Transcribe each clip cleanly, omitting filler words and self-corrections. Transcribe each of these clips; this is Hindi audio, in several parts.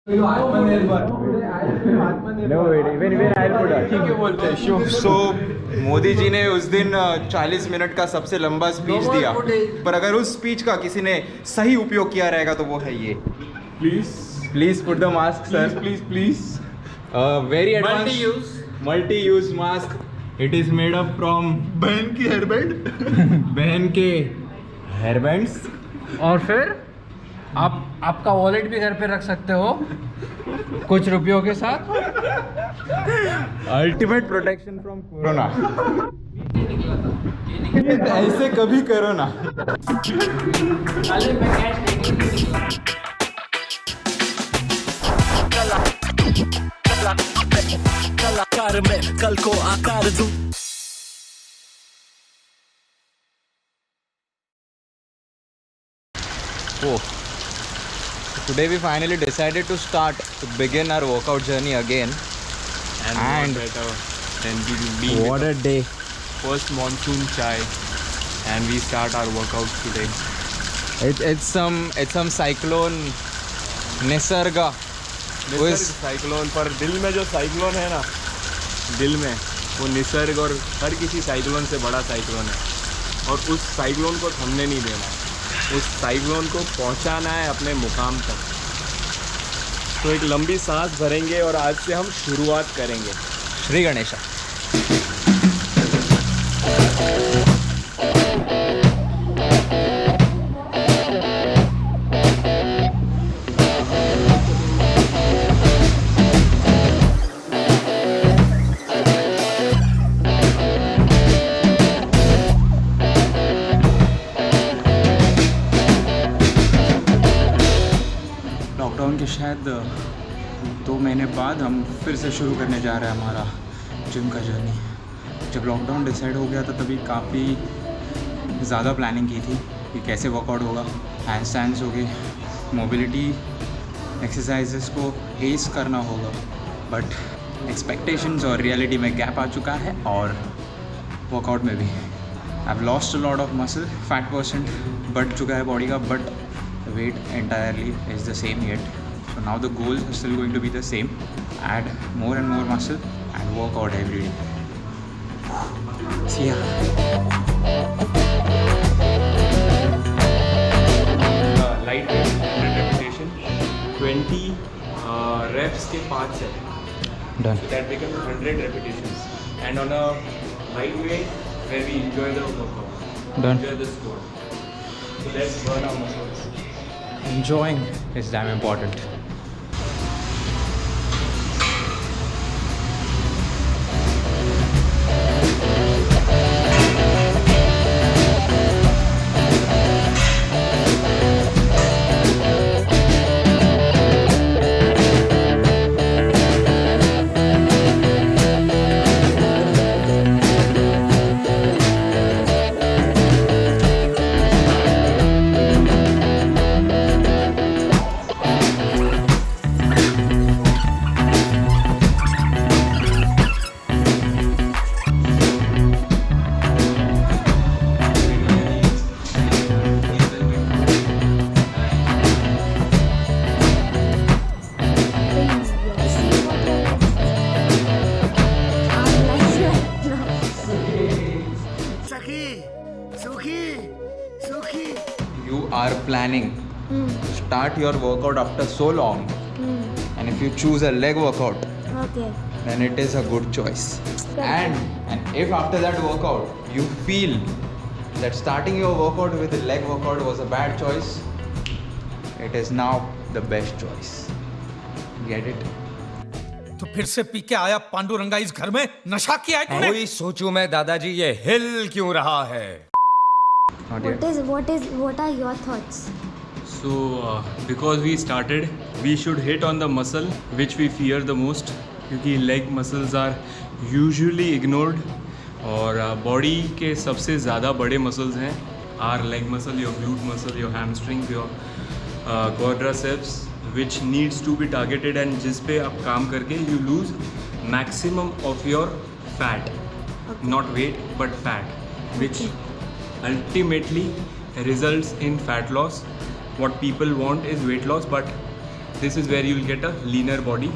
सो मोदी जी ने उस दिन 40 मिनट का सबसे लंबा स्पीच दिया, पर अगर उस स्पीच का किसी ने सही उपयोग किया रहेगा तो वो है ये। Please put the mask sir, please. Very advance multi use mask. It is made up from बहन की हेयरबैंड बहन के हेयरबैंड्स। और फिर आप आपका वॉलेट भी घर पे रख सकते हो कुछ रुपयों के साथ। Ultimate protection from corona. ऐसे कभी करो ना। कलाकार में कल को आकार दूं। Oh. Today we finally decided to begin our workout journey again. And better than being what a day. first monsoon chai, and we start our workouts today. It's some cyclone Nisarga. Nisarga cyclone, पर दिल में जो साइक्लोन है ना, दिल में वो निसर्ग और हर किसी साइक्लोन से बड़ा साइक्लोन है, और उस साइक्लोन को थमने नहीं देना है, उस साइक्लोन को पहुंचाना है अपने मुकाम तक। तो एक लंबी सांस भरेंगे और आज से हम शुरुआत करेंगे। श्री गणेशा। लॉकडाउन के शायद 2 महीने बाद हम फिर से शुरू करने जा रहे हैं हमारा जिम का जर्नी। जब लॉकडाउन डिसाइड हो गया था तभी काफ़ी ज़्यादा प्लानिंग की थी कि कैसे वर्कआउट होगा। हैंड स्टैंड्स हो गए, मोबिलिटी एक्सरसाइजेस को एस करना होगा, बट एक्सपेक्टेशंस और रियलिटी में गैप आ चुका है, और वर्कआउट में भी I have lost a lot of muscle, fat percent बढ़ चुका है बॉडी का, but weight entirely is the same yet. So now the goals are still going to be the same: add more and more muscle and work out every day. See ya. Light weight 100 repetition, 20 reps के 5 set. Done. So that becomes 100 repetitions. And on a light weight where we enjoy the workout, Done. enjoy the squat. So let's burn our muscles. Enjoying is damn important. You are planning to start your workout after so long, and if you choose a leg workout, Okay. then it is a good choice. And if after that workout you feel that starting your workout with a leg workout was a bad choice, it is now the best choice. Get it? तो फिर से पी के आया पांडुरंगा इस घर में, नशा किया है तूने? वही सोचूं मैं दादाजी, ये हिल क्यों रहा है? Not yet. What are your thoughts? So because we started, we should hit on the muscle which we fear the most, क्योंकि leg muscles are usually ignored, और body के सबसे ज़्यादा बड़े muscles हैं our leg muscle, your glute muscle, your hamstring, your quadriceps, which needs to be targeted, and जिस पे आप काम करके you lose maximum of your fat, not weight but fat, which ultimately results in fat loss. What people want is weight loss, but this is where you'll get a leaner body.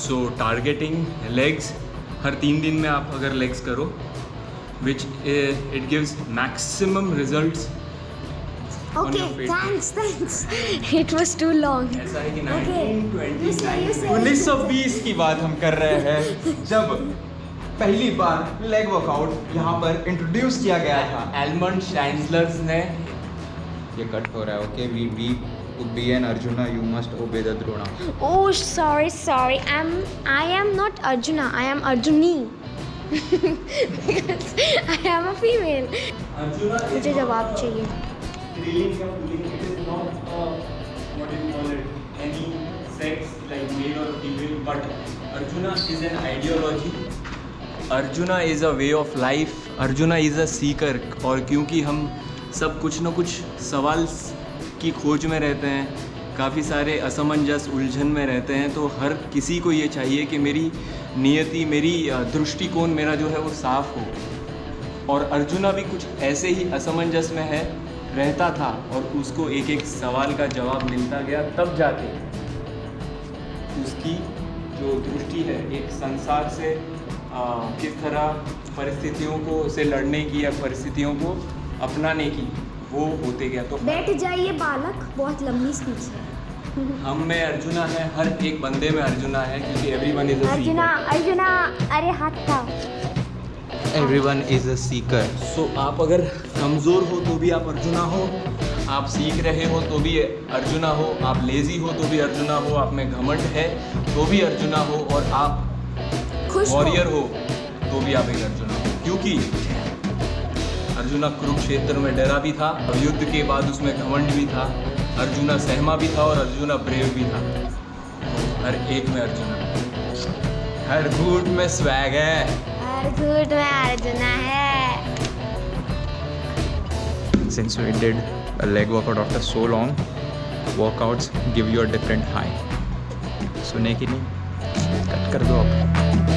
So targeting legs, हर 3 दिन में आप अगर legs करो, which it gives maximum results on Okay, your fitness. thanks. It was too long. ऐसा है कि Okay. 1920 1920 की बात हम कर रहे हैं जब पहली बार लेग वर्कआउट यहाँ पर इंट्रोड्यूस किया गया था। एलमंड शाइंसलर्स ने ये कट हो रहा है। Okay, we to be an Arjuna you must obey the Drona. Oh, sorry. I am not Arjuna. I am Arjuni. Because I am a female. मुझे जवाब चाहिए. Thrilling या pulling, it is not what do you call it, any sex like male or female, but Arjuna is an ideology. Arjuna is a way of life. Arjuna is a seeker. और क्योंकि हम सब कुछ न कुछ सवाल की खोज में रहते हैं, काफ़ी सारे असमंजस उलझन में रहते हैं, तो हर किसी को ये चाहिए कि मेरी नियति, मेरी दृष्टिकोण मेरा जो है वो साफ हो। और अर्जुना भी कुछ ऐसे ही असमंजस में रहता था और उसको एक एक सवाल का जवाब मिलता गया, तब जाके उसकी जो दृष्टि है एक संसार से किस तरह परिस्थितियों को से लड़ने की या परिस्थितियों को अपनाने की, वो होते गया। तो बैठ जाइए बालक, बहुत लंबी स्पीच है। हम में अर्जुना है, हर एक बंदे में अर्जुना है, क्योंकि एवरीवन इज अ अर्जुना अरे हाथ था। Everyone is a seeker. So आप अगर कमज़ोर हो तो भी आप अर्जुना हो, आप सीख रहे हो तो भी अर्जुना हो, आप लेज़ी हो तो भी अर्जुना हो, आप में घमंड है तो भी अर्जुना हो, और आप खुश हो। वॉरियर हो तो भी आप एक अर्जुना हो। क्योंकि अर्जुना कुरुक्षेत्र में डरा भी था और युद्ध के बाद उसमें घमंड भी था, अर्जुना सहमा भी था और अर्जुना ब्रेव भी था। हर एक में अर्जुना, हर घूट में स्वैग है। हर घूट में अर्जुना है। Since we did a leg workout after so long, workouts give you a different high. सुने कि नहीं? कट कर दो अब।